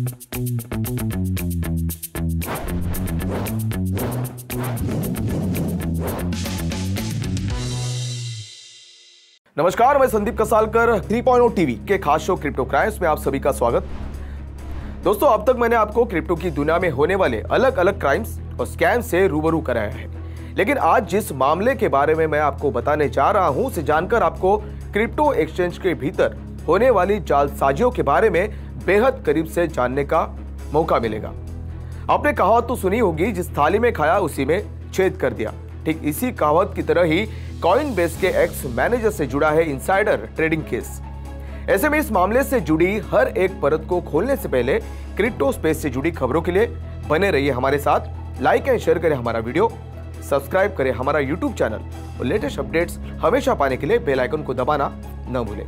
नमस्कार, मैं संदीप कसालकर 3.0 टीवी के खास शो क्रिप्टो क्राइम्स में आप सभी का स्वागत। दोस्तों, अब तक मैंने आपको क्रिप्टो की दुनिया में होने वाले अलग अलग क्राइम्स और स्कैम से रूबरू कराया है, लेकिन आज जिस मामले के बारे में मैं आपको बताने जा रहा हूं, उसे जानकर आपको क्रिप्टो एक्सचेंज के भीतर होने वाली जालसाजियों के बारे में बेहद करीब से जानने का मौका मिलेगा। आपने कहावत तो सुनी होगी, जिस थाली में खाया उसी में छेद कर दिया। ठीक इसी कहावत की तरह ही कॉइनबेस के एक्स मैनेजर से जुड़ा है इनसाइडर ट्रेडिंग केस। ऐसे में इस मामले से जुड़ी हर एक परत को खोलने से पहले क्रिप्टो स्पेस से जुड़ी खबरों के लिए बने रहिए हमारे साथ। लाइक एंड शेयर करें हमारा वीडियो, सब्सक्राइब करें हमारा यूट्यूब चैनल और लेटेस्ट अपडेट्स हमेशा पाने के लिए बेल आइकन को दबाना न भूलें।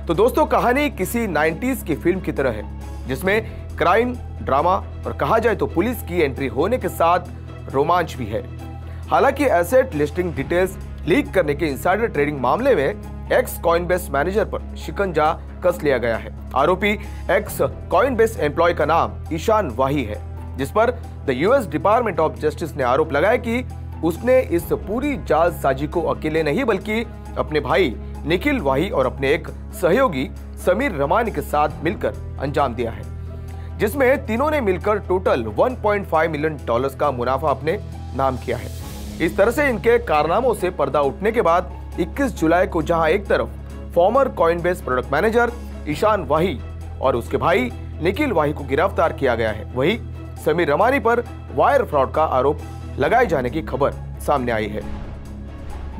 तो दोस्तों, कहानी किसी 90s की फिल्म की तरह है, जिसमें क्राइम, ड्रामा और कहा जाए तो पुलिस की एंट्री होने के साथ रोमांच भी है। हालांकि एसेट लिस्टिंग डिटेल्स लीक करने के इनसाइडर ट्रेडिंग मामले में एक्स कॉइनबेस मैनेजर पर शिकंजा कस लिया गया है। आरोपी एक्स कॉइनबेस एम्प्लॉय का नाम ईशान वाही है, जिस पर the US department of justice ने आरोप लगाया कि उसने इस पूरी जालसाजी को अकेले नहीं बल्कि अपने भाई निखिल वाही और अपने एक सहयोगी समीर रमानी के साथ मिलकर अंजाम दिया है, जिसमें तीनों ने मिलकर टोटल $1.5 मिलियन का मुनाफा अपने नाम किया है। इस तरह से इनके कारनामों से पर्दा उठने के बाद 21 जुलाई को जहां एक तरफ former Coinbase product manager Ishan Wahi और उसके भाई निखिल वाही को गिरफ्तार किया गया है, वहीं समीर रमानी पर वायर फ्रॉड का आरोप लगाए जाने की खबर सामने आई है।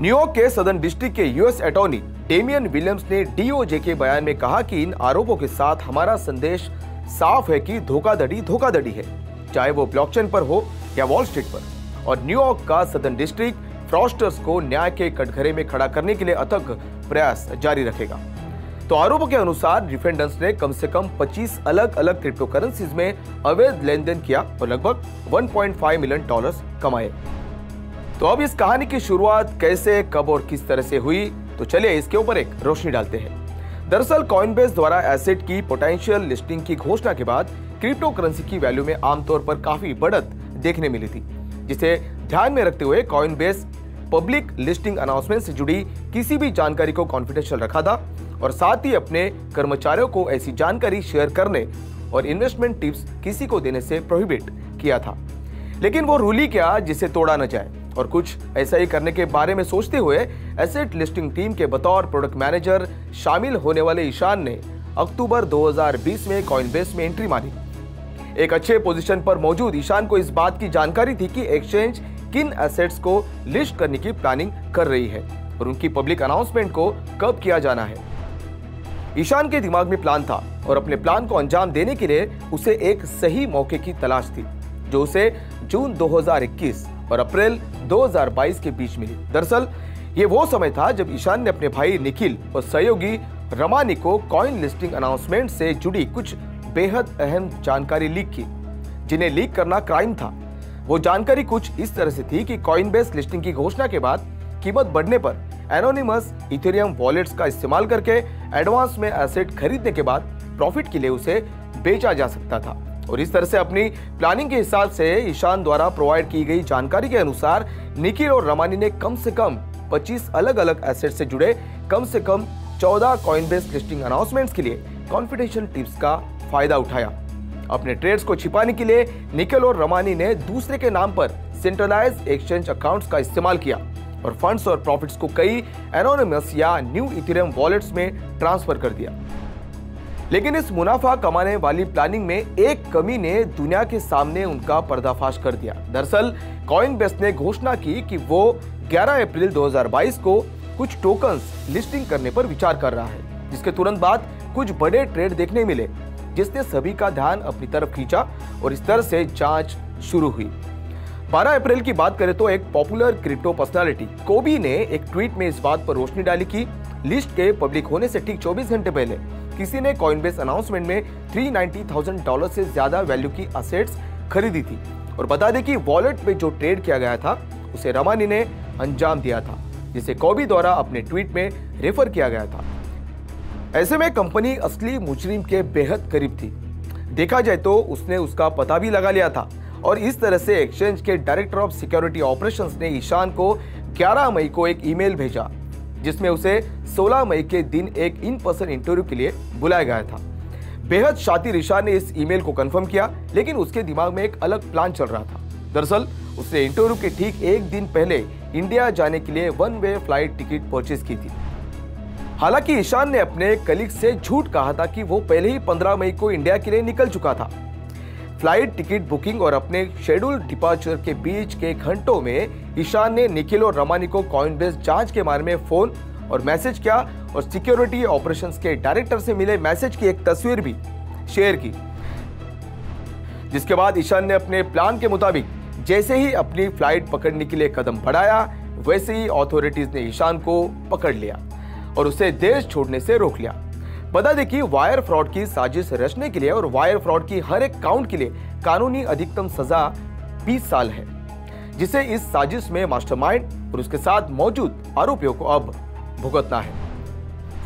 न्यूयॉर्क के सदर्न डिस्ट्रिक्ट के यूएस अटॉर्नी डेमियन विलियम्स ने डीओजे के बयान में कहा कि इन आरोपों के साथ हमारा संदेश साफ है कि धोखाधड़ी है, चाहे वो ब्लॉकचेन पर हो या वॉल स्ट्रीट पर। और न्यूयॉर्क का सदर्न डिस्ट्रिक्ट फ्रॉस्टर्स को न्याय के कटघरे में खड़ा करने के लिए अथक प्रयास जारी रखेगा। तो आरोपों के अनुसार डिफेंडेंट्स ने कम से कम 25 अलग अलग क्रिप्टो करेंसीज में अवैध लेन देन किया और लगभग $1.5 मिलियन कमाए। तो अब इस कहानी की शुरुआत कैसे, कब और किस तरह से हुई, तो चलिए इसके ऊपर एक रोशनी डालते हैं। दरअसल कॉइनबेस द्वारा एसेट की पोटेंशियल लिस्टिंग की घोषणा के बाद क्रिप्टो करेंसी की वैल्यू में आमतौर पर काफी बढ़त देखने मिली थी, जिसे ध्यान में रखते हुए कॉइनबेस पब्लिक लिस्टिंग अनाउंसमेंट से जुड़ी किसी भी जानकारी को कॉन्फिडेंशियल रखा था और साथ ही अपने कर्मचारियों को ऐसी जानकारी शेयर करने और इन्वेस्टमेंट टिप्स किसी को देने से प्रोहिबिट किया था। लेकिन वो रूल ही क्या जिसे तोड़ा न जाए, और कुछ ऐसा ही करने के बारे में सोचते हुए एसेट लिस्टिंग टीम के बतौर प्रोडक्ट मैनेजर शामिल होने वाले ईशान ने अक्टूबर 2020 में कॉइनबेस में एंट्री मारी। एक अच्छे पोजीशन पर मौजूद ईशान को इस बात की जानकारी थी कि एक्सचेंज किन एसेट्स को लिस्ट करने की प्लानिंग कर रही है और उनकी पब्लिक अनाउंसमेंट को कब किया जाना है। ईशान के दिमाग में प्लान था और अपने प्लान को अंजाम देने के लिए उसे एक सही मौके की तलाश थी, जो उसे जून 2021 और अप्रैल 2022 के बीच मिली। दरअसल ये वो समय था जब ईशान ने अपने भाई निखिल और सहयोगी रमानी को कॉइन लिस्टिंग अनाउंसमेंट से जुड़ी कुछ बेहद अहम जानकारी लीक की, जिन्हें लीक करना क्राइम था। वो जानकारी कुछ इस तरह से थी कि कॉइनबेस लिस्टिंग की घोषणा के बाद कीमत बढ़ने पर एनोनिमस इथेरियम वॉलेट्स का इस्तेमाल करके एडवांस में एसेट खरीदने के बाद प्रॉफिट के लिए उसे बेचा जा सकता था। और इस तरह से अपनी प्लानिंग के हिसाब से ईशान द्वारा प्रोवाइड की गई जानकारी के अनुसार निखिल और रमानी ने कम से कम 25 अलग अलग एसेट से जुड़े कम से कम 14 कॉइनबेस लिस्टिंग अनाउंसमेंट्स के लिए कॉन्फिडेंशियल टिप्स का फायदा उठाया। अपने ट्रेड्स को छिपाने के लिए निखिल और रमानी ने दूसरे के नाम पर सेंट्रलाइज्ड एक्सचेंज अकाउंट्स का इस्तेमाल किया और फंड्स और प्रॉफिट्स को कई एनोनिमस या न्यू इथेरियम वॉलेट्स में ट्रांसफर कर दिया। लेकिन इस मुनाफा कमाने वाली प्लानिंग में एक कमी ने दुनिया के सामने उनका पर्दाफाश कर दिया। दरअसल कॉइनबेस ने घोषणा की कि वो 11 अप्रैल 2022 को कुछ टोकन्स लिस्टिंग करने पर विचार कर रहा है, जिसके तुरंत बाद कुछ बड़े ट्रेड देखने मिले, जिसने सभी का ध्यान अपनी तरफ खींचा और इस तरह से जांच शुरू हुई। 12 अप्रैल की बात करें तो एक पॉपुलर क्रिप्टो पर्सनालिटी कोबी ने एक ट्वीट में इस बात पर रोशनी डाली कि लिस्ट के पब्लिक होने से ठीक 24 घंटे पहले किसी ने कॉइनबेस अनाउंसमेंट में $390,000 से ज्यादा वैल्यू की असेट्स खरीदी थी। और बता दें कि वॉलेट में जो ट्रेड किया गया था उसे रमानी ने अंजाम दिया था, जिसे कोबी द्वारा अपने ट्वीट में रेफर किया गया था। ऐसे में कंपनी असली मुजरिम के बेहद करीब थी। देखा जाए तो उसने उसका पता भी लगा लिया था और इस तरह से एक्सचेंज के डायरेक्टर ऑफ सिक्योरिटी ऑपरेशंस ने ईशान को 11 मई को एक ईमेल भेजा जिसमें उसे 16 मई के दिन एक इन पर्सन इंटरव्यू के लिए बुलाया गया था। बेहद शातिर ईशान ने इस ईमेल को कंफर्म किया, लेकिन उसके दिमाग में एक अलग प्लान चल रहा था। दरअसल उसने इंटरव्यू के ठीक एक दिन पहले इंडिया जाने के लिए 1 वे फ्लाइट टिकट परचेज की थी। हालांकि ईशान ने अपने कलीग से झूठ कहा था कि वो पहले ही 15 मई को इंडिया के लिए निकल चुका था। फ्लाइट टिकट बुकिंग और अपने शेड्यूल डिपार्चर के बीच के घंटों में ईशान ने निखिल और रमानी को कॉइनबेस जांच के बारे में फोन और मैसेज किया और सिक्योरिटी ऑपरेशंस के डायरेक्टर से मिले मैसेज की एक तस्वीर भी शेयर की। जिसके बाद ईशान ने अपने प्लान के मुताबिक जैसे ही अपनी फ्लाइट पकड़ने के लिए कदम बढ़ाया, वैसे ही अथॉरिटीज ने ईशान को पकड़ लिया और उसे देश छोड़ने से रोक लिया। बता दें कि वायर फ्रॉड की साजिश रचने के लिए और वायर फ्रॉड की हर एक काउंट के लिए कानूनी अधिकतम सजा 20 साल है, जिसे इस साजिश में मास्टरमाइंड और उसके साथ मौजूद आरोपियों को अब भुगतना है।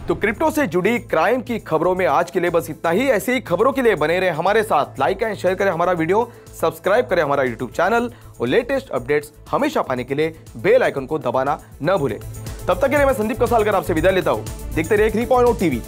तो क्रिप्टो से जुड़ी क्राइम की खबरों में आज के लिए बस इतना ही। ऐसी ही खबरों के लिए बने रहे हमारे साथ, लाइक एंड शेयर करें हमारा वीडियो, सब्सक्राइब करें हमारा यूट्यूब चैनल और लेटेस्ट अपडेट्स हमेशा पाने के लिए बेल आइकन को दबाना न भूलें। तब तक के लिए मैं संदीप कसालकर आपसे विदा लेता हूं। देखते रहिए 3.0 टीवी।